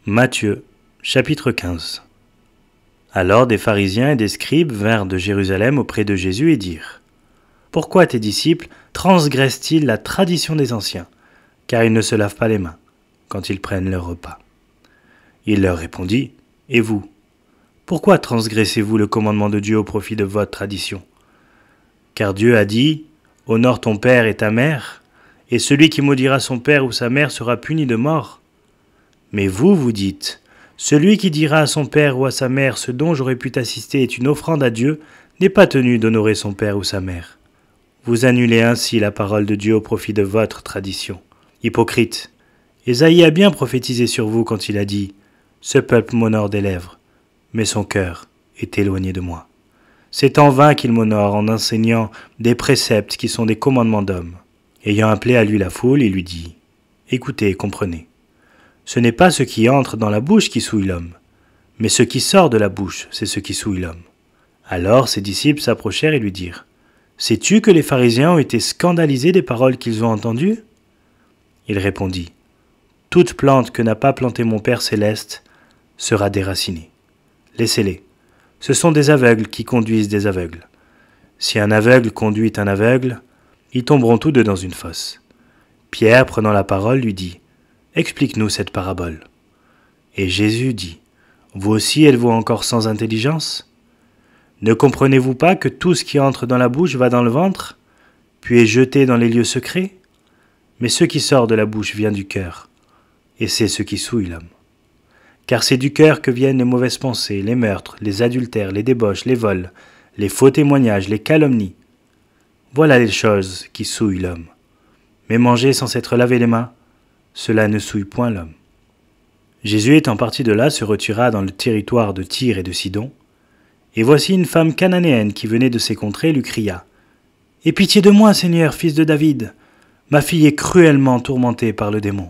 Matthieu, chapitre 15. Alors des pharisiens et des scribes vinrent de Jérusalem auprès de Jésus et dirent : Pourquoi tes disciples transgressent-ils la tradition des anciens, car ils ne se lavent pas les mains quand ils prennent leur repas ? Il leur répondit : Et vous, pourquoi transgressez-vous le commandement de Dieu au profit de votre tradition ? Car Dieu a dit : Honore ton père et ta mère, et celui qui maudira son père ou sa mère sera puni de mort. Mais vous, vous dites : Celui qui dira à son père ou à sa mère ce dont j'aurais pu t'assister est une offrande à Dieu, n'est pas tenu d'honorer son père ou sa mère. Vous annulez ainsi la parole de Dieu au profit de votre tradition. Hypocrite, Ésaïe a bien prophétisé sur vous quand il a dit : Ce peuple m'honore des lèvres, mais son cœur est éloigné de moi. C'est en vain qu'il m'honore en enseignant des préceptes qui sont des commandements d'hommes. Ayant appelé à lui la foule, il lui dit : Écoutez et comprenez. Ce n'est pas ce qui entre dans la bouche qui souille l'homme, mais ce qui sort de la bouche, c'est ce qui souille l'homme. Alors ses disciples s'approchèrent et lui dirent : Sais-tu que les pharisiens ont été scandalisés des paroles qu'ils ont entendues ? Il répondit : Toute plante que n'a pas plantée mon Père céleste sera déracinée. Laissez-les. Ce sont des aveugles qui conduisent des aveugles. Si un aveugle conduit un aveugle, ils tomberont tous deux dans une fosse. Pierre, prenant la parole, lui dit : Explique-nous cette parabole. Et Jésus dit : Vous aussi êtes-vous encore sans intelligence ? Ne comprenez-vous pas que tout ce qui entre dans la bouche va dans le ventre, puis est jeté dans les lieux secrets ? Mais ce qui sort de la bouche vient du cœur, et c'est ce qui souille l'homme. Car c'est du cœur que viennent les mauvaises pensées, les meurtres, les adultères, les débauches, les vols, les faux témoignages, les calomnies. Voilà les choses qui souillent l'homme. Mais manger sans s'être lavé les mains, cela ne souille point l'homme. Jésus étant parti de là se retira dans le territoire de Tyr et de Sidon, et voici une femme cananéenne qui venait de ces contrées lui cria : Aie pitié de moi, Seigneur, fils de David, ma fille est cruellement tourmentée par le démon.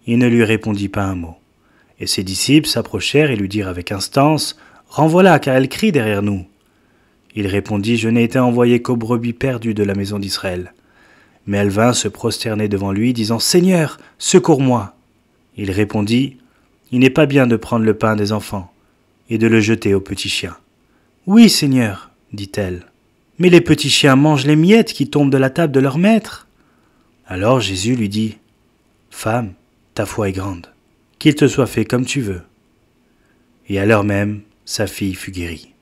Il ne lui répondit pas un mot, et ses disciples s'approchèrent et lui dirent avec instance : Renvoie-la, car elle crie derrière nous. Il répondit : Je n'ai été envoyé qu'aux brebis perdues de la maison d'Israël. Mais elle vint se prosterner devant lui, disant : Seigneur, secours-moi. Il répondit : Il n'est pas bien de prendre le pain des enfants et de le jeter aux petits chiens. Oui, Seigneur, dit-elle, mais les petits chiens mangent les miettes qui tombent de la table de leur maître. Alors Jésus lui dit : Femme, ta foi est grande, qu'il te soit fait comme tu veux. Et à l'heure même, sa fille fut guérie.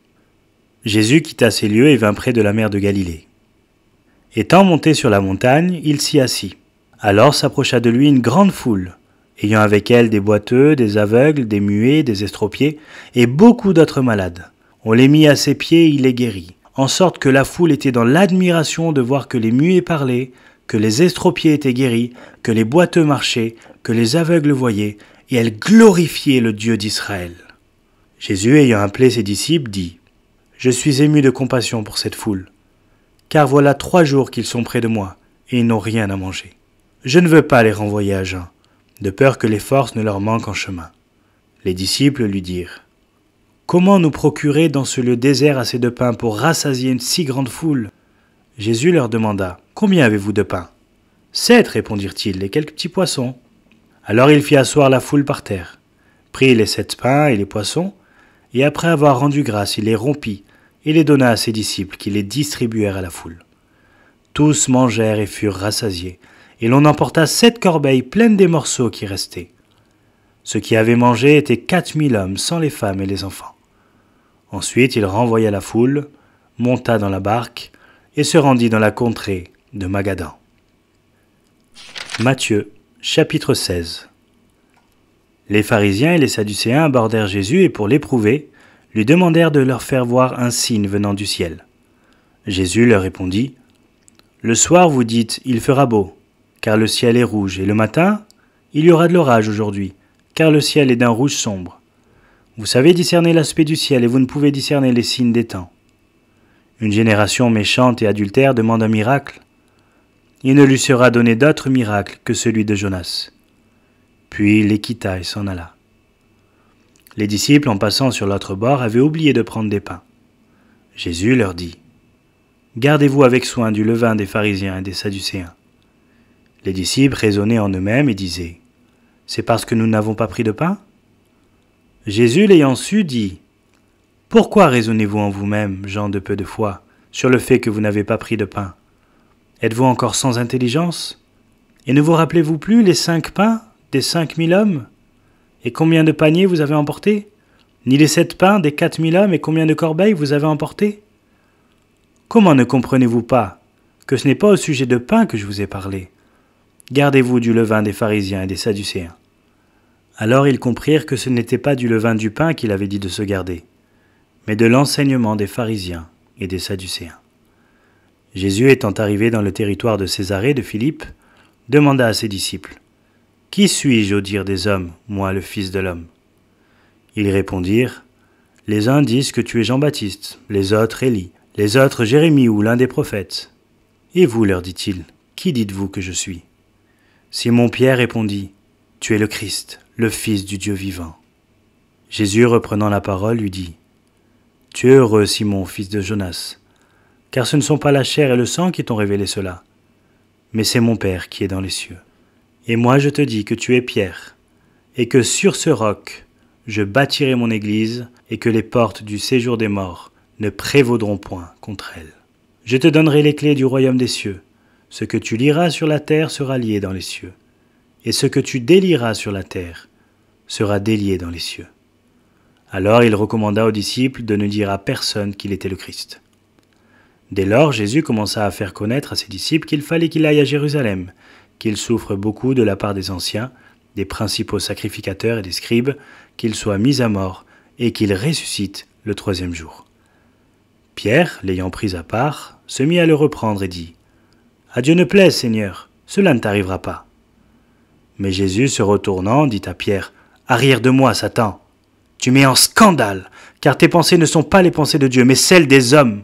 Jésus quitta ces lieux et vint près de la mer de Galilée. Étant monté sur la montagne, il s'y assit. Alors s'approcha de lui une grande foule, ayant avec elle des boiteux, des aveugles, des muets, des estropiés, et beaucoup d'autres malades. On les mit à ses pieds et il les guérit, en sorte que la foule était dans l'admiration de voir que les muets parlaient, que les estropiés étaient guéris, que les boiteux marchaient, que les aveugles voyaient, et elle glorifiait le Dieu d'Israël. Jésus, ayant appelé ses disciples, dit : Je suis ému de compassion pour cette foule, car voilà 3 jours qu'ils sont près de moi, et ils n'ont rien à manger. Je ne veux pas les renvoyer à jeun, de peur que les forces ne leur manquent en chemin. Les disciples lui dirent : Comment nous procurer dans ce lieu désert assez de pain pour rassasier une si grande foule ? Jésus leur demanda : Combien avez-vous de pain ? 7, répondirent-ils, et quelques petits poissons. Alors il fit asseoir la foule par terre, prit les 7 pains et les poissons, et après avoir rendu grâce, il les rompit, et les donna à ses disciples, qui les distribuèrent à la foule. Tous mangèrent et furent rassasiés, et l'on emporta 7 corbeilles pleines des morceaux qui restaient. Ceux qui avaient mangé étaient 4000 hommes, sans les femmes et les enfants. Ensuite il renvoya la foule, monta dans la barque, et se rendit dans la contrée de Magadan. Matthieu, chapitre 16. Les pharisiens et les sadducéens abordèrent Jésus et pour l'éprouver, lui demandèrent de leur faire voir un signe venant du ciel. Jésus leur répondit : Le soir vous dites : Il fera beau, car le ciel est rouge, et le matin : Il y aura de l'orage aujourd'hui, car le ciel est d'un rouge sombre. Vous savez discerner l'aspect du ciel, et vous ne pouvez discerner les signes des temps. Une génération méchante et adultère demande un miracle. Il ne lui sera donné d'autre miracle que celui de Jonas. Puis il les quitta et s'en alla. Les disciples, en passant sur l'autre bord, avaient oublié de prendre des pains. Jésus leur dit : Gardez-vous avec soin du levain des pharisiens et des sadducéens. Les disciples raisonnaient en eux-mêmes et disaient : C'est parce que nous n'avons pas pris de pain » Jésus, l'ayant su, dit « Pourquoi raisonnez-vous en vous-même, gens de peu de foi, sur le fait que vous n'avez pas pris de pain? Êtes-vous encore sans intelligence? Et ne vous rappelez-vous plus les 5 pains des 5000 hommes? Et combien de paniers vous avez emportés? Ni les 7 pains des 4000 hommes, et combien de corbeilles vous avez emportés? Comment ne comprenez-vous pas que ce n'est pas au sujet de pain que je vous ai parlé? Gardez-vous du levain des pharisiens et des sadducéens. » Alors ils comprirent que ce n'était pas du levain du pain qu'il avait dit de se garder, mais de l'enseignement des pharisiens et des sadducéens. Jésus, étant arrivé dans le territoire de Césarée de Philippe, demanda à ses disciples, « Qui suis-je au dire des hommes, moi le Fils de l'homme » Ils répondirent, « Les uns disent que tu es Jean-Baptiste, les autres Élie, les autres Jérémie ou l'un des prophètes. Et vous, leur dit-il, qui dites-vous que je suis » Simon-Pierre répondit, « Tu es le Christ, le Fils du Dieu vivant. » Jésus, reprenant la parole, lui dit, « Tu es heureux, Simon, fils de Jonas, car ce ne sont pas la chair et le sang qui t'ont révélé cela, mais c'est mon Père qui est dans les cieux. Et moi je te dis que tu es Pierre, et que sur ce roc je bâtirai mon église, et que les portes du séjour des morts ne prévaudront point contre elle. Je te donnerai les clés du royaume des cieux. Ce que tu lieras sur la terre sera lié dans les cieux, et ce que tu délieras sur la terre sera délié dans les cieux. » Alors il recommanda aux disciples de ne dire à personne qu'il était le Christ. Dès lors, Jésus commença à faire connaître à ses disciples qu'il fallait qu'il aille à Jérusalem, qu'il souffre beaucoup de la part des anciens, des principaux sacrificateurs et des scribes, qu'il soit mis à mort et qu'il ressuscite le 3e jour. Pierre, l'ayant pris à part, se mit à le reprendre et dit, « À Dieu ne plaise, Seigneur, cela ne t'arrivera pas. » Mais Jésus, se retournant, dit à Pierre, « Arrière de moi, Satan, tu mets en scandale, car tes pensées ne sont pas les pensées de Dieu, mais celles des hommes. »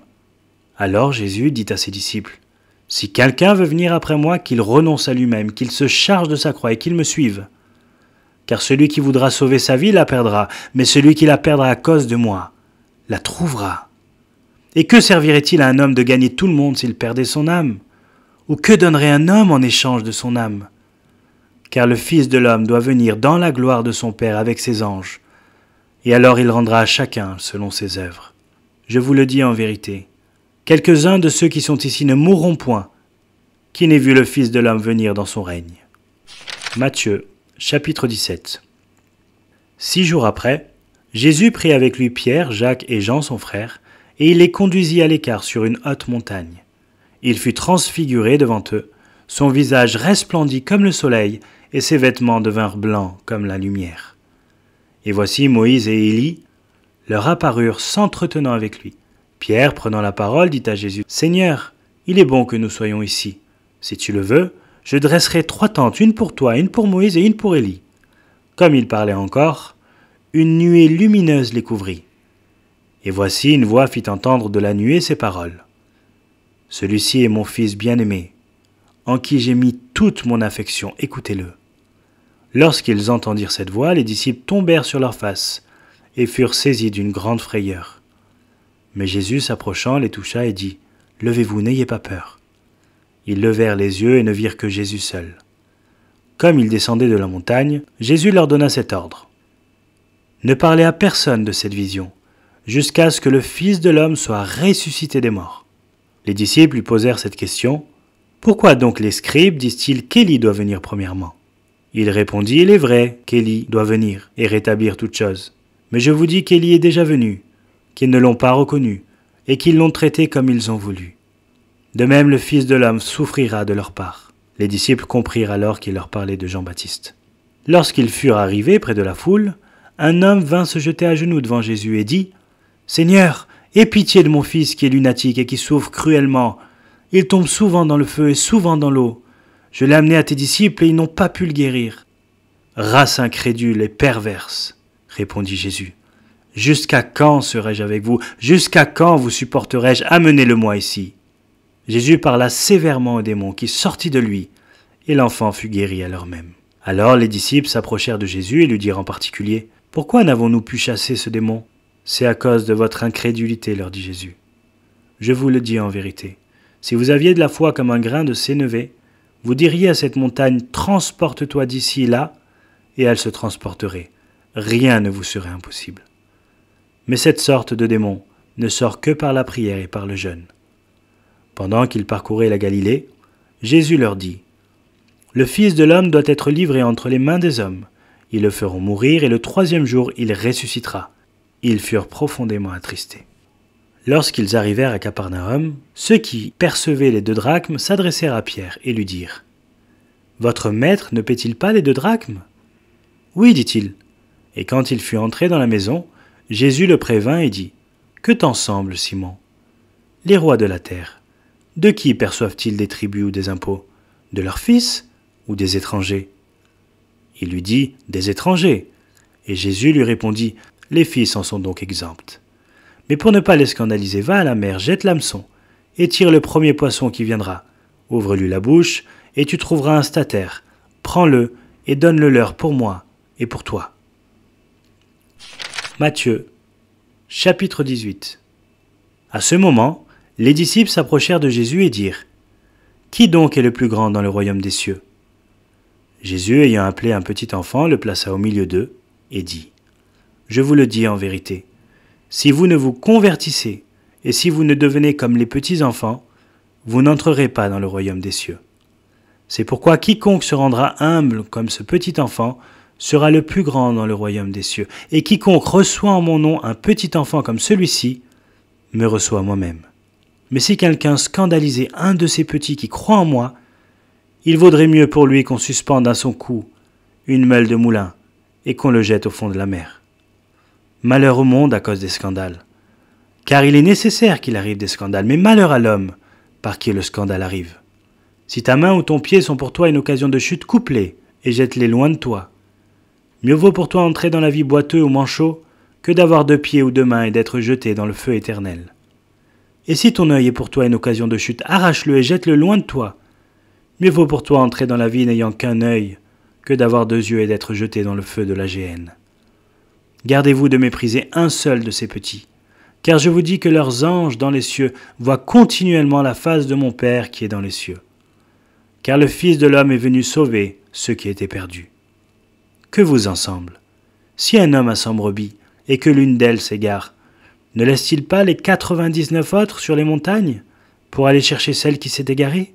Alors Jésus dit à ses disciples, « Si quelqu'un veut venir après moi, qu'il renonce à lui-même, qu'il se charge de sa croix et qu'il me suive. Car celui qui voudra sauver sa vie la perdra, mais celui qui la perdra à cause de moi la trouvera. Et que servirait-il à un homme de gagner tout le monde s'il perdait son âme? Ou que donnerait un homme en échange de son âme? Car le Fils de l'homme doit venir dans la gloire de son Père avec ses anges, et alors il rendra à chacun selon ses œuvres. Je vous le dis en vérité, quelques-uns de ceux qui sont ici ne mourront point, qui n'ait vu le Fils de l'homme venir dans son règne. » Matthieu, chapitre 17. 6 jours après, Jésus prit avec lui Pierre, Jacques et Jean son frère, et il les conduisit à l'écart sur une haute montagne. Il fut transfiguré devant eux, son visage resplendit comme le soleil, et ses vêtements devinrent blancs comme la lumière. Et voici Moïse et Élie leur apparurent s'entretenant avec lui. Pierre, prenant la parole, dit à Jésus, « Seigneur, il est bon que nous soyons ici. Si tu le veux, je dresserai 3 tentes, une pour toi, une pour Moïse et une pour Élie. » Comme il parlait encore, une nuée lumineuse les couvrit. Et voici une voix fit entendre de la nuée ces paroles. « Celui-ci est mon Fils bien-aimé, en qui j'ai mis toute mon affection, écoutez-le. » Lorsqu'ils entendirent cette voix, les disciples tombèrent sur leurs faces et furent saisis d'une grande frayeur. Mais Jésus, s'approchant, les toucha et dit, « Levez-vous, n'ayez pas peur. » Ils levèrent les yeux et ne virent que Jésus seul. Comme ils descendaient de la montagne, Jésus leur donna cet ordre. « Ne parlez à personne de cette vision, jusqu'à ce que le Fils de l'homme soit ressuscité des morts. » Les disciples lui posèrent cette question. « Pourquoi donc les scribes disent-ils qu'Élie doit venir premièrement ?» Il répondit, « Il est vrai qu'Élie doit venir et rétablir toutes choses. Mais je vous dis qu'Élie est déjà venu, qu'ils ne l'ont pas reconnu, et qu'ils l'ont traité comme ils ont voulu. De même, le Fils de l'homme souffrira de leur part. » Les disciples comprirent alors qu'il leur parlait de Jean-Baptiste. Lorsqu'ils furent arrivés près de la foule, un homme vint se jeter à genoux devant Jésus et dit, « Seigneur, aie pitié de mon fils qui est lunatique et qui souffre cruellement. Il tombe souvent dans le feu et souvent dans l'eau. Je l'ai amené à tes disciples et ils n'ont pas pu le guérir. »« Race incrédule et perverse, répondit Jésus. « Jusqu'à quand serai-je avec vous? Jusqu'à quand vous supporterai-je? Amenez-le-moi ici. » Jésus parla sévèrement au démon qui sortit de lui, et l'enfant fut guéri à l'heure même. Alors les disciples s'approchèrent de Jésus et lui dirent en particulier, « Pourquoi n'avons-nous pu chasser ce démon? » « C'est à cause de votre incrédulité, leur dit Jésus. Je vous le dis en vérité, si vous aviez de la foi comme un grain de sénévé, vous diriez à cette montagne, « Transporte-toi d'ici là, et elle se transporterait. Rien ne vous serait impossible. Mais cette sorte de démon ne sort que par la prière et par le jeûne. Pendant qu'ils parcouraient la Galilée, Jésus leur dit : « Le Fils de l'homme doit être livré entre les mains des hommes. Ils le feront mourir et le 3e jour il ressuscitera. » Ils furent profondément attristés. Lorsqu'ils arrivèrent à Capernaum, ceux qui percevaient les 2 drachmes s'adressèrent à Pierre et lui dirent : « Votre maître ne paie-t-il pas les 2 drachmes ? » « Oui, dit-il. » Et quand il fut entré dans la maison, Jésus le prévint et dit : « Que t'en semble, Simon ? Les rois de la terre, de qui perçoivent-ils des tributs ou des impôts ? De leurs fils ou des étrangers ? » Il lui dit : « Des étrangers. » Et Jésus lui répondit : « Les fils en sont donc exempts. Mais pour ne pas les scandaliser, va à la mer, jette l'hameçon, et tire le premier poisson qui viendra. Ouvre-lui la bouche, et tu trouveras un statère. Prends-le, et donne-le leur pour moi et pour toi. » Matthieu, chapitre 18. À ce moment, les disciples s'approchèrent de Jésus et dirent : « Qui donc est le plus grand dans le royaume des cieux ? » Jésus, ayant appelé un petit enfant, le plaça au milieu d'eux et dit : « Je vous le dis en vérité, si vous ne vous convertissez et si vous ne devenez comme les petits enfants, vous n'entrerez pas dans le royaume des cieux. C'est pourquoi quiconque se rendra humble comme ce petit enfant sera le plus grand dans le royaume des cieux. Et quiconque reçoit en mon nom un petit enfant comme celui-ci, me reçoit moi-même. Mais si quelqu'un scandalisait un de ces petits qui croient en moi, il vaudrait mieux pour lui qu'on suspende à son cou une meule de moulin et qu'on le jette au fond de la mer. Malheur au monde à cause des scandales. Car il est nécessaire qu'il arrive des scandales, mais malheur à l'homme par qui le scandale arrive. Si ta main ou ton pied sont pour toi une occasion de chute, coupe-les et jette-les loin de toi. Mieux vaut pour toi entrer dans la vie boiteux ou manchot que d'avoir 2 pieds ou 2 mains et d'être jeté dans le feu éternel. Et si ton œil est pour toi une occasion de chute, arrache-le et jette-le loin de toi. Mieux vaut pour toi entrer dans la vie n'ayant qu'un œil que d'avoir 2 yeux et d'être jeté dans le feu de la géhenne. Gardez-vous de mépriser un seul de ces petits, car je vous dis que leurs anges dans les cieux voient continuellement la face de mon Père qui est dans les cieux. Car le Fils de l'homme est venu sauver ceux qui étaient perdus. Que vous en semble ? Si un homme a 100 brebis, et que l'une d'elles s'égare, ne laisse-t-il pas les 99 autres sur les montagnes, pour aller chercher celle qui s'est égarée ?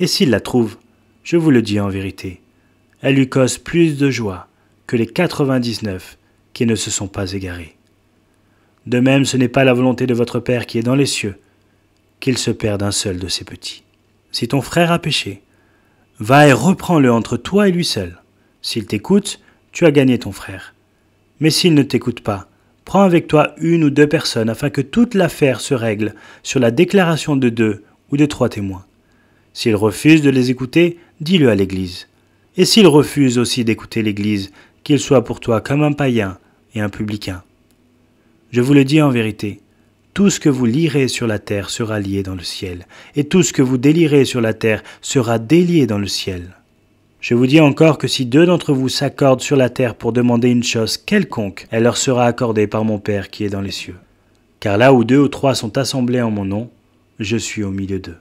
Et s'il la trouve, je vous le dis en vérité, elle lui cause plus de joie que les 99 qui ne se sont pas égarés. De même, ce n'est pas la volonté de votre Père qui est dans les cieux, qu'il se perde un seul de ses petits. Si ton frère a péché, va et reprends-le entre toi et lui seul. S'il t'écoute, tu as gagné ton frère. Mais s'il ne t'écoute pas, prends avec toi 1 ou 2 personnes afin que toute l'affaire se règle sur la déclaration de 2 ou de 3 témoins. S'il refuse de les écouter, dis-le à l'Église. Et s'il refuse aussi d'écouter l'Église, qu'il soit pour toi comme un païen et un publicain. Je vous le dis en vérité, tout ce que vous lirez sur la terre sera lié dans le ciel, et tout ce que vous délierez sur la terre sera délié dans le ciel. Je vous dis encore que si 2 d'entre vous s'accordent sur la terre pour demander une chose quelconque, elle leur sera accordée par mon Père qui est dans les cieux. Car là où 2 ou 3 sont assemblés en mon nom, je suis au milieu d'eux.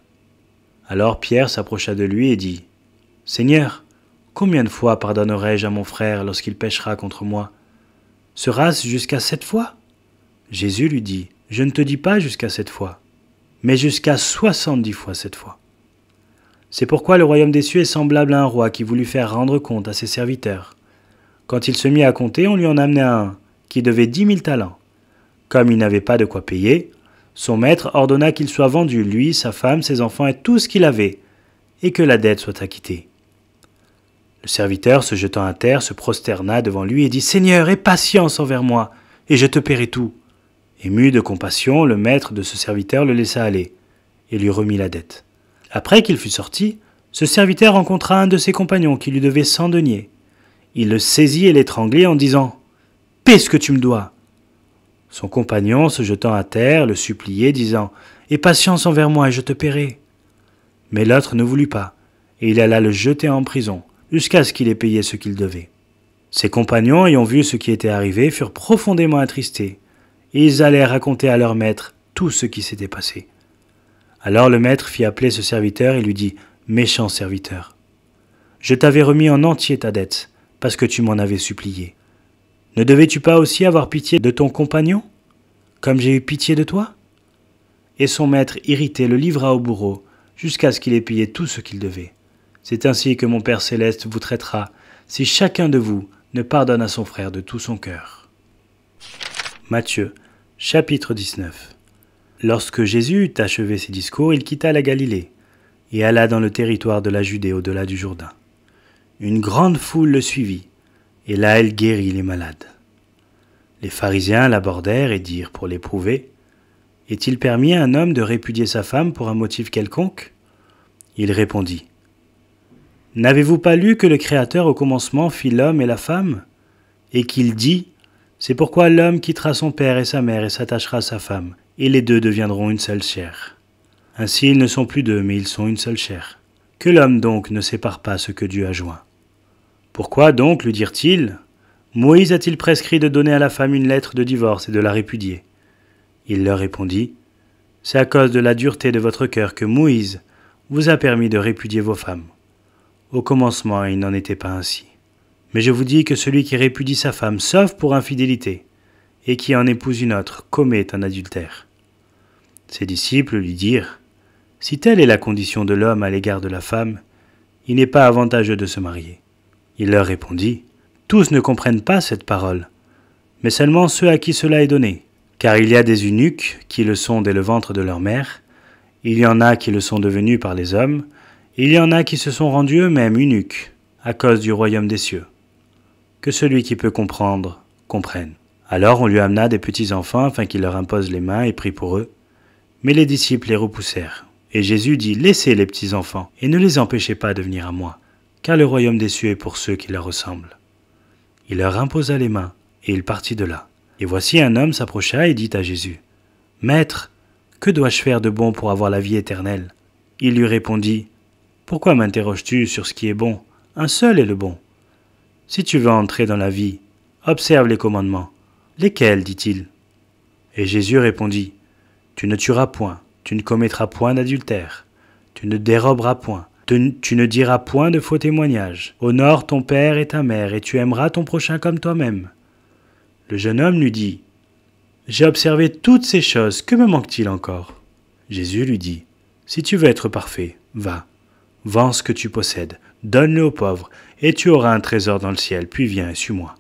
Alors Pierre s'approcha de lui et dit : « Seigneur, combien de fois pardonnerai-je à mon frère lorsqu'il péchera contre moi ? Sera-ce jusqu'à 7 fois ? » Jésus lui dit : « Je ne te dis pas jusqu'à 7 fois, mais jusqu'à 70 fois 7 fois. C'est pourquoi le royaume des cieux est semblable à un roi qui voulut faire rendre compte à ses serviteurs. Quand il se mit à compter, on lui en amena un qui devait 10 000 talents. Comme il n'avait pas de quoi payer, son maître ordonna qu'il soit vendu, lui, sa femme, ses enfants et tout ce qu'il avait, et que la dette soit acquittée. Le serviteur, se jetant à terre, se prosterna devant lui et dit : « Seigneur, aie patience envers moi, et je te paierai tout. » Ému de compassion, le maître de ce serviteur le laissa aller, et lui remit la dette. Après qu'il fut sorti, ce serviteur rencontra un de ses compagnons qui lui devait 100 deniers. Il le saisit et l'étranglait en disant : « Paie ce que tu me dois. » Son compagnon, se jetant à terre, le suppliait, disant : « Aie patience envers moi et je te paierai. » Mais l'autre ne voulut pas, et il alla le jeter en prison, jusqu'à ce qu'il ait payé ce qu'il devait. Ses compagnons, ayant vu ce qui était arrivé, furent profondément attristés, et ils allèrent raconter à leur maître tout ce qui s'était passé. Alors le maître fit appeler ce serviteur et lui dit : « Méchant serviteur, je t'avais remis en entier ta dette, parce que tu m'en avais supplié. Ne devais-tu pas aussi avoir pitié de ton compagnon, comme j'ai eu pitié de toi ?» Et son maître, irrité, le livra au bourreau, jusqu'à ce qu'il ait payé tout ce qu'il devait. C'est ainsi que mon Père céleste vous traitera, si chacun de vous ne pardonne à son frère de tout son cœur. Matthieu, chapitre 19. Lorsque Jésus eut achevé ses discours, il quitta la Galilée, et alla dans le territoire de la Judée au-delà du Jourdain. Une grande foule le suivit, et là il guérit les malades. Les pharisiens l'abordèrent et dirent pour l'éprouver, « Est-il permis à un homme de répudier sa femme pour un motif quelconque ?» Il répondit, « N'avez-vous pas lu que le Créateur au commencement fit l'homme et la femme, et qu'il dit, « C'est pourquoi l'homme quittera son père et sa mère et s'attachera à sa femme, et les deux deviendront une seule chair. Ainsi ils ne sont plus deux, mais ils sont une seule chair. Que l'homme donc ne sépare pas ce que Dieu a joint. Pourquoi donc, lui dirent-ils, Moïse a-t-il prescrit de donner à la femme une lettre de divorce et de la répudier ? Il leur répondit, « C'est à cause de la dureté de votre cœur que Moïse vous a permis de répudier vos femmes. Au commencement, il n'en était pas ainsi. Mais je vous dis que celui qui répudie sa femme, sauf pour infidélité, et qui en épouse une autre, commet un adultère. » Ses disciples lui dirent, « Si telle est la condition de l'homme à l'égard de la femme, il n'est pas avantageux de se marier. » Il leur répondit, « Tous ne comprennent pas cette parole, mais seulement ceux à qui cela est donné. Car il y a des eunuques qui le sont dès le ventre de leur mère, il y en a qui le sont devenus par les hommes, et il y en a qui se sont rendus eux-mêmes eunuques, à cause du royaume des cieux. Que celui qui peut comprendre, comprenne. » Alors on lui amena des petits enfants afin qu'il leur impose les mains et prie pour eux. Mais les disciples les repoussèrent. Et Jésus dit, « Laissez les petits enfants, et ne les empêchez pas de venir à moi, car le royaume des cieux est pour ceux qui leur ressemblent. » Il leur imposa les mains, et il partit de là. Et voici un homme s'approcha et dit à Jésus, « Maître, que dois-je faire de bon pour avoir la vie éternelle ?» Il lui répondit, « Pourquoi m'interroges-tu sur ce qui est bon? Un seul est le bon. Si tu veux entrer dans la vie, observe les commandements. » « Lesquels ?» dit-il. Et Jésus répondit, « Tu ne tueras point, tu ne commettras point d'adultère, tu ne déroberas point, tu ne diras point de faux témoignages. Honore ton père et ta mère, et tu aimeras ton prochain comme toi-même. » Le jeune homme lui dit, « J'ai observé toutes ces choses, que me manque-t-il encore ?» Jésus lui dit, « Si tu veux être parfait, va, vends ce que tu possèdes, donne-le aux pauvres, et tu auras un trésor dans le ciel, puis viens et suis-moi. »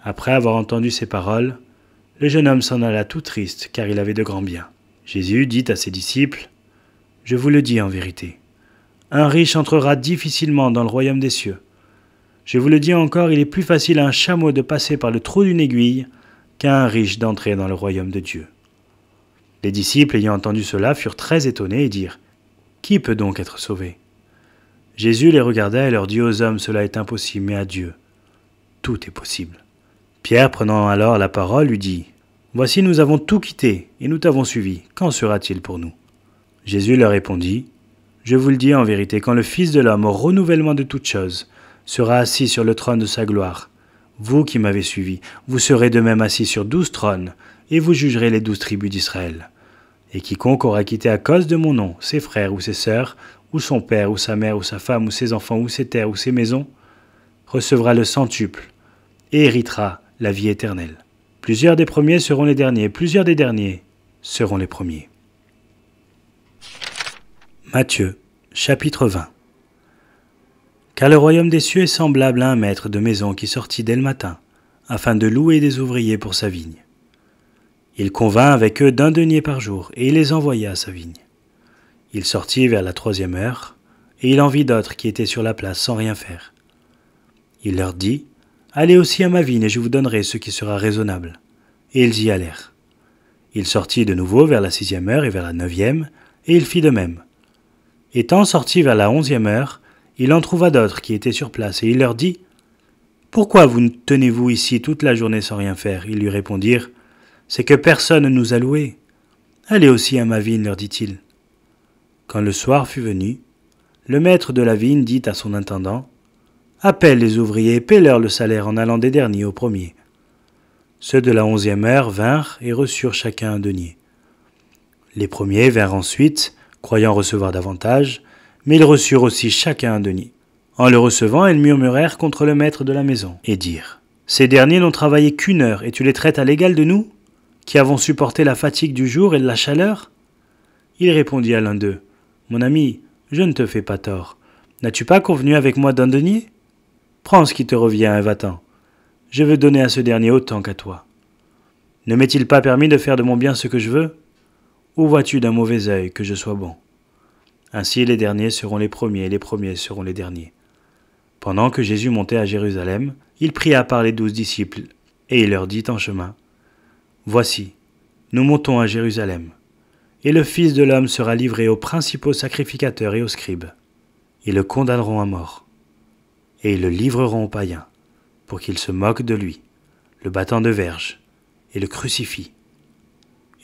Après avoir entendu ces paroles, le jeune homme s'en alla tout triste, car il avait de grands biens. Jésus dit à ses disciples, « Je vous le dis en vérité, un riche entrera difficilement dans le royaume des cieux. Je vous le dis encore, il est plus facile à un chameau de passer par le trou d'une aiguille qu'à un riche d'entrer dans le royaume de Dieu. » Les disciples, ayant entendu cela, furent très étonnés et dirent, « Qui peut donc être sauvé ?» Jésus les regarda et leur dit, « Aux hommes cela est impossible, mais à Dieu, tout est possible. » Pierre, prenant alors la parole, lui dit, « Voici, nous avons tout quitté, et nous t'avons suivi. Qu'en sera-t-il pour nous ?» Jésus leur répondit, « Je vous le dis en vérité, quand le Fils de l'homme, au renouvellement de toutes choses, sera assis sur le trône de sa gloire, vous qui m'avez suivi, vous serez de même assis sur 12 trônes, et vous jugerez les 12 tribus d'Israël. Et quiconque aura quitté à cause de mon nom ses frères ou ses sœurs, ou son père ou sa mère ou sa femme ou ses enfants ou ses terres ou ses maisons, recevra le centuple, et héritera la vie éternelle. Plusieurs des premiers seront les derniers, plusieurs des derniers seront les premiers. » Matthieu, chapitre 20. Car le royaume des cieux est semblable à un maître de maison qui sortit dès le matin, afin de louer des ouvriers pour sa vigne. Il convint avec eux d'1 denier par jour, et il les envoya à sa vigne. Il sortit vers la 3e heure, et il en vit d'autres qui étaient sur la place sans rien faire. Il leur dit, « Allez aussi à ma vigne, et je vous donnerai ce qui sera raisonnable. » Et ils y allèrent. Il sortit de nouveau vers la 6e heure et vers la 9e, et il fit de même. Étant sorti vers la 11e heure, il en trouva d'autres qui étaient sur place, et il leur dit, « Pourquoi vous tenez-vous ici toute la journée sans rien faire ?» Ils lui répondirent, « C'est que personne ne nous a loués. »« Allez aussi à ma vigne, leur dit-il. » Quand le soir fut venu, le maître de la vigne dit à son intendant, « Appelle les ouvriers et paie-leur le salaire en allant des derniers aux premiers. » Ceux de la 11e heure vinrent et reçurent chacun 1 denier. Les premiers vinrent ensuite, croyant recevoir davantage, mais ils reçurent aussi chacun 1 denier. En le recevant, ils murmurèrent contre le maître de la maison, et dirent « Ces derniers n'ont travaillé qu'une heure, et tu les traites à l'égal de nous, qui avons supporté la fatigue du jour et de la chaleur ?» Il répondit à l'un d'eux « Mon ami, je ne te fais pas tort. N'as-tu pas convenu avec moi d'un denier ? Prends ce qui te revient et va-t'en. Je veux donner à ce dernier autant qu'à toi. Ne m'est-il pas permis de faire de mon bien ce que je veux ? Ou vois-tu d'un mauvais œil que je sois bon ? Ainsi les derniers seront les premiers, et les premiers seront les derniers. » Pendant que Jésus montait à Jérusalem, il prit à part les 12 disciples, et il leur dit en chemin, « Voici, nous montons à Jérusalem, et le Fils de l'homme sera livré aux principaux sacrificateurs et aux scribes. Ils le condamneront à mort, et ils le livreront aux païens, pour qu'ils se moquent de lui, le battant de verge, et le crucifient.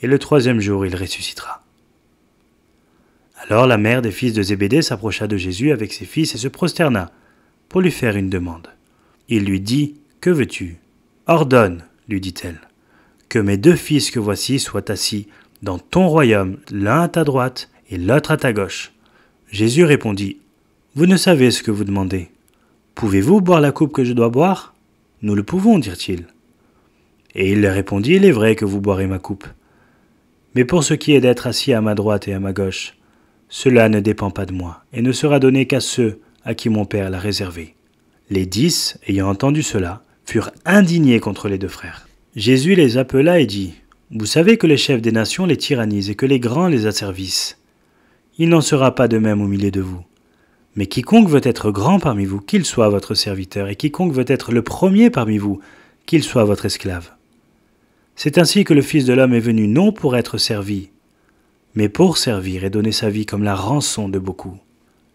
Et le 3e jour, il ressuscitera. » Alors la mère des fils de Zébédée s'approcha de Jésus avec ses fils et se prosterna, pour lui faire une demande. Il lui dit « Que veux-tu » ? « Ordonne, lui dit-elle, que mes 2 fils que voici soient assis dans ton royaume, l'un à ta droite et l'autre à ta gauche. » Jésus répondit « Vous ne savez ce que vous demandez. Pouvez-vous boire la coupe que je dois boire ? Nous le pouvons, dirent-ils. Et il leur répondit « Il est vrai que vous boirez ma coupe. Mais pour ce qui est d'être assis à ma droite et à ma gauche, cela ne dépend pas de moi et ne sera donné qu'à ceux à qui mon Père l'a réservé. » Les 10, ayant entendu cela, furent indignés contre les 2 frères. Jésus les appela et dit, « Vous savez que les chefs des nations les tyrannisent et que les grands les asservissent. Il n'en sera pas de même au milieu de vous. Mais quiconque veut être grand parmi vous, qu'il soit votre serviteur, et quiconque veut être le premier parmi vous, qu'il soit votre esclave. C'est ainsi que le Fils de l'homme est venu non pour être servi, mais pour servir et donner sa vie comme la rançon de beaucoup. »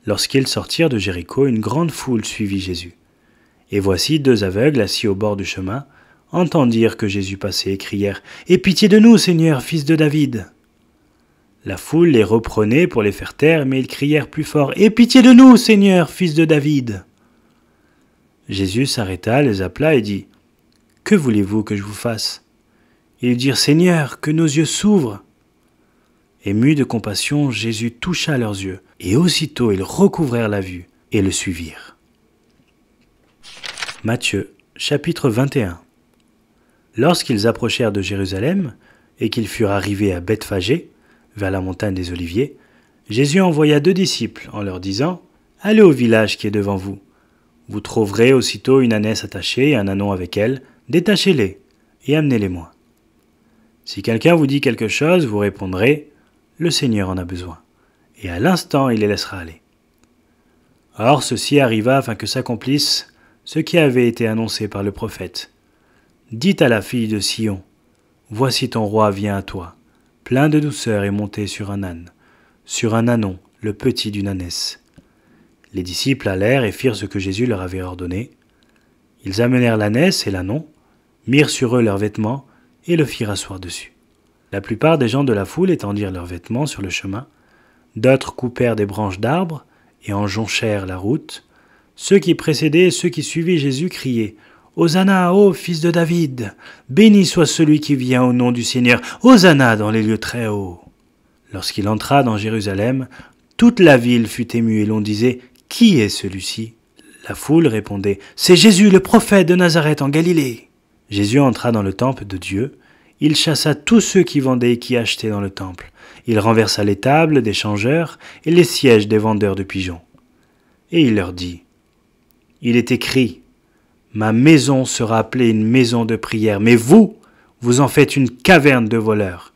Lorsqu'ils sortirent de Jéricho, une grande foule suivit Jésus. Et voici 2 aveugles assis au bord du chemin, entendirent que Jésus passait et crièrent « Aie pitié de nous, Seigneur, fils de David !» La foule les reprenait pour les faire taire, mais ils crièrent plus fort « Aie pitié de nous, Seigneur, fils de David !» Jésus s'arrêta, les appela et dit « Que voulez-vous que je vous fasse ?» Ils dirent « Seigneur, que nos yeux s'ouvrent !» Ému de compassion, Jésus toucha leurs yeux, et aussitôt ils recouvrèrent la vue et le suivirent. Matthieu, chapitre 21. Lorsqu'ils approchèrent de Jérusalem, et qu'ils furent arrivés à Bethphagée, vers la montagne des Oliviers, Jésus envoya 2 disciples en leur disant « Allez au village qui est devant vous. Vous trouverez aussitôt une ânesse attachée et un ânon avec elle, détachez-les et amenez-les-moi. Si quelqu'un vous dit quelque chose, vous répondrez « Le Seigneur en a besoin », et à l'instant il les laissera aller. » Or ceci arriva afin que s'accomplisse ce qui avait été annoncé par le prophète. « Dites à la fille de Sion, voici ton roi vient à toi, plein de douceur et monté sur un âne, sur un ânon, le petit d'une ânesse. » Les disciples allèrent et firent ce que Jésus leur avait ordonné. Ils amenèrent l'ânesse et l'ânon, mirent sur eux leurs vêtements et le firent asseoir dessus. La plupart des gens de la foule étendirent leurs vêtements sur le chemin, d'autres coupèrent des branches d'arbres et en jonchèrent la route. Ceux qui précédaient et ceux qui suivaient Jésus criaient « Hosanna, ô fils de David! Béni soit celui qui vient au nom du Seigneur! Hosanna dans les lieux très hauts !» Lorsqu'il entra dans Jérusalem, toute la ville fut émue et l'on disait « Qui est celui-ci » La foule répondait « C'est Jésus, le prophète de Nazareth en Galilée !» Jésus entra dans le temple de Dieu. Il chassa tous ceux qui vendaient et qui achetaient dans le temple. Il renversa les tables des changeurs et les sièges des vendeurs de pigeons. Et il leur dit, « Il est écrit, ma maison sera appelée une maison de prière, mais vous, vous en faites une caverne de voleurs. »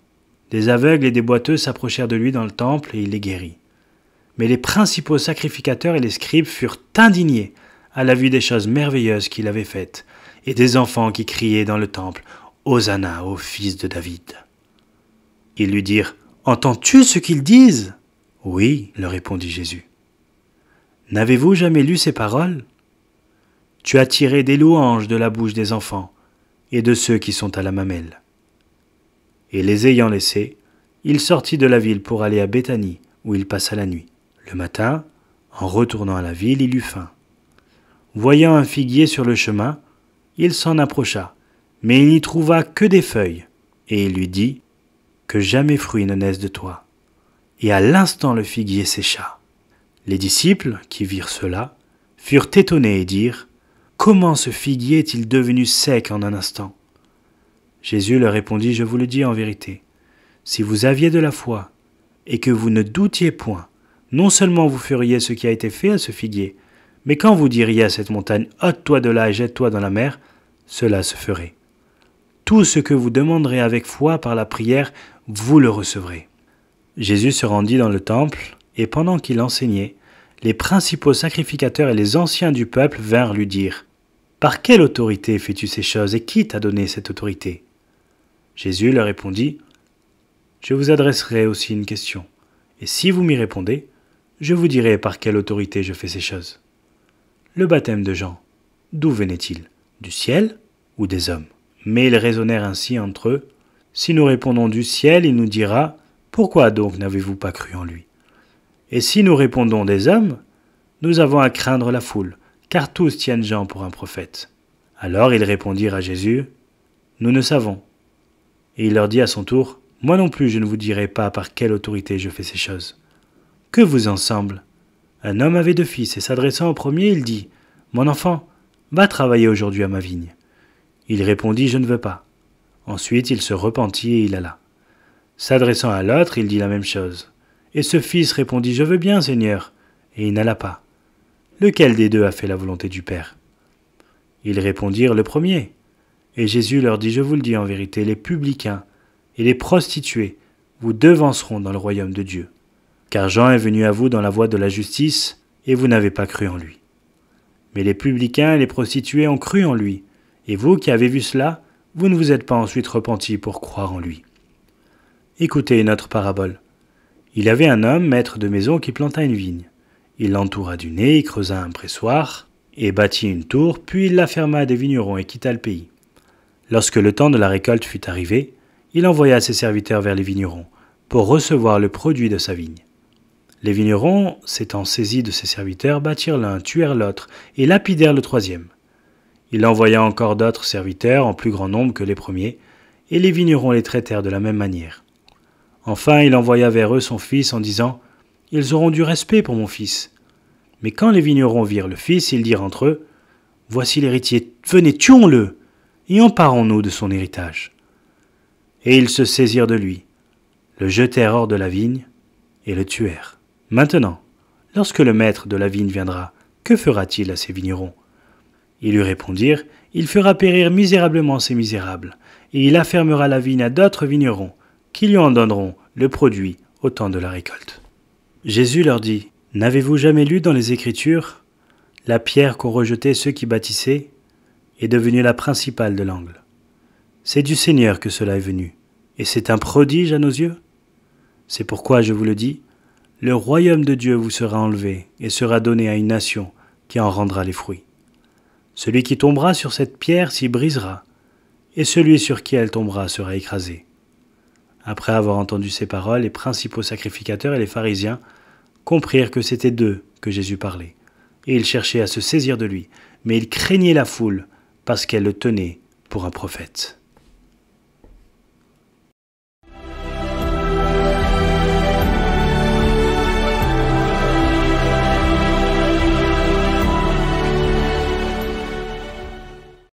Des aveugles et des boiteux s'approchèrent de lui dans le temple et il les guérit. Mais les principaux sacrificateurs et les scribes furent indignés à la vue des choses merveilleuses qu'il avait faites, et des enfants qui criaient dans le temple, « Hosanna au fils de David !» Ils lui dirent, « Entends-tu ce qu'ils disent ?» « Oui, leur répondit Jésus. »« N'avez-vous jamais lu ces paroles ? Tu as tiré des louanges de la bouche des enfants et de ceux qui sont à la mamelle. » Et les ayant laissés, il sortit de la ville pour aller à Béthanie, où il passa la nuit. Le matin, en retournant à la ville, il eut faim. Voyant un figuier sur le chemin, il s'en approcha, mais il n'y trouva que des feuilles, et il lui dit « Que jamais fruit ne naisse de toi. » Et à l'instant le figuier sécha. Les disciples, qui virent cela, furent étonnés et dirent « Comment ce figuier est-il devenu sec en un instant ?» Jésus leur répondit « Je vous le dis en vérité, si vous aviez de la foi et que vous ne doutiez point, non seulement vous feriez ce qui a été fait à ce figuier, mais quand vous diriez à cette montagne « Ôte-toi de là et jette-toi dans la mer », cela se ferait. Tout ce que vous demanderez avec foi par la prière, vous le recevrez. » Jésus se rendit dans le temple, et pendant qu'il enseignait, les principaux sacrificateurs et les anciens du peuple vinrent lui dire « Par quelle autorité fais-tu ces choses et qui t'a donné cette autorité ?» Jésus leur répondit « Je vous adresserai aussi une question, et si vous m'y répondez, je vous dirai par quelle autorité je fais ces choses. Le baptême de Jean, d'où venait-il? Du ciel ou des hommes ?» Mais ils raisonnèrent ainsi entre eux. Si nous répondons du ciel, il nous dira « Pourquoi donc n'avez-vous pas cru en lui ?» Et si nous répondons des hommes, nous avons à craindre la foule, car tous tiennent Jean pour un prophète. Alors ils répondirent à Jésus « Nous ne savons. » Et il leur dit à son tour « Moi non plus je ne vous dirai pas par quelle autorité je fais ces choses. » Que vous en semble? Un homme avait 2 fils, et s'adressant au premier, il dit « Mon enfant, va travailler aujourd'hui à ma vigne. » Il répondit « Je ne veux pas. » Ensuite il se repentit et il alla. S'adressant à l'autre, il dit la même chose. Et ce fils répondit « Je veux bien, Seigneur. » Et il n'alla pas. Lequel des 2 a fait la volonté du Père? Ils répondirent « Le premier. » Et Jésus leur dit « Je vous le dis en vérité, les publicains et les prostituées vous devanceront dans le royaume de Dieu. Car Jean est venu à vous dans la voie de la justice, et vous n'avez pas cru en lui. Mais les publicains et les prostituées ont cru en lui, et vous qui avez vu cela, vous ne vous êtes pas ensuite repentis pour croire en lui. » Écoutez une autre parabole. Il y avait un homme, maître de maison, qui planta une vigne. Il l'entoura du nez, y creusa un pressoir, et bâtit une tour, puis il la ferma à des vignerons et quitta le pays. Lorsque le temps de la récolte fut arrivé, il envoya ses serviteurs vers les vignerons, pour recevoir le produit de sa vigne. Les vignerons, s'étant saisis de ses serviteurs, battirent l'un, tuèrent l'autre, et lapidèrent le troisième. Il envoya encore d'autres serviteurs, en plus grand nombre que les premiers, et les vignerons les traitèrent de la même manière. Enfin, il envoya vers eux son fils en disant « Ils auront du respect pour mon fils. » Mais quand les vignerons virent le fils, ils dirent entre eux « Voici l'héritier, venez, tuons-le, et emparons-nous de son héritage. » Et ils se saisirent de lui, le jetèrent hors de la vigne et le tuèrent. Maintenant, lorsque le maître de la vigne viendra, que fera-t-il à ces vignerons? Ils lui répondirent « Il fera périr misérablement ces misérables, et il affermera la vigne à d'autres vignerons, qui lui en donneront le produit au temps de la récolte. » Jésus leur dit « N'avez-vous jamais lu dans les Écritures, la pierre qu'ont rejetée ceux qui bâtissaient est devenue la principale de l'angle. C'est du Seigneur que cela est venu, et c'est un prodige à nos yeux. C'est pourquoi je vous le dis, le royaume de Dieu vous sera enlevé et sera donné à une nation qui en rendra les fruits. Celui qui tombera sur cette pierre s'y brisera, et celui sur qui elle tombera sera écrasé. » Après avoir entendu ces paroles, les principaux sacrificateurs et les pharisiens comprirent que c'était d'eux que Jésus parlait, et ils cherchaient à se saisir de lui, mais ils craignaient la foule parce qu'elle le tenait pour un prophète.